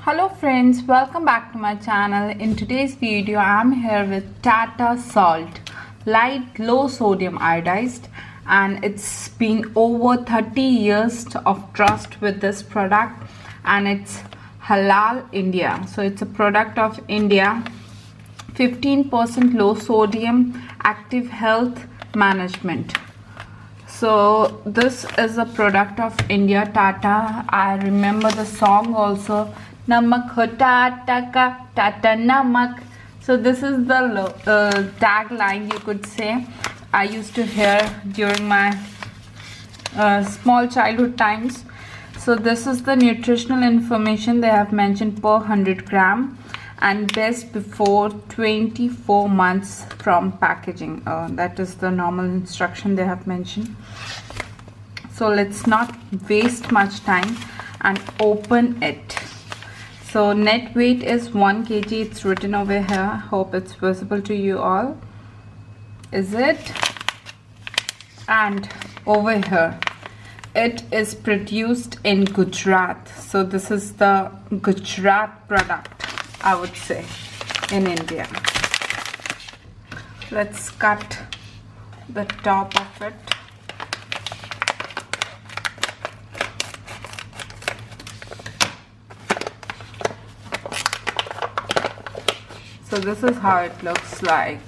Hello friends, welcome back to my channel. In today's video I am here with Tata salt, light low sodium iodized, and it's been over 30 years of trust with this product, and it's halal India, so it's a product of India. 15% low sodium, active health management. So this is a product of India, Tata. I remember the song also, Namak ho Tata ka, Tata Namak. So this is the tagline, you could say, I used to hear during my small childhood times. So this is the nutritional information they have mentioned per 100 gram, and best before 24 months from packaging. That is the normal instruction they have mentioned. So let's not waste much time and open it. So net weight is 1 kg. It's written over here. Hope it's visible to you all. Is it? And over here, it is produced in Gujarat. So this is the Gujarat product, I would say, in India. Let's cut the top of it. So this is how it looks like.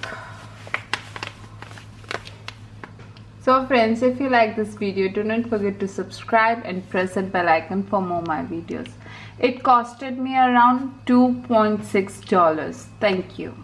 So friends, if you like this video, do not forget to subscribe and press that bell icon for more my videos. It costed me around $2.6. Thank you.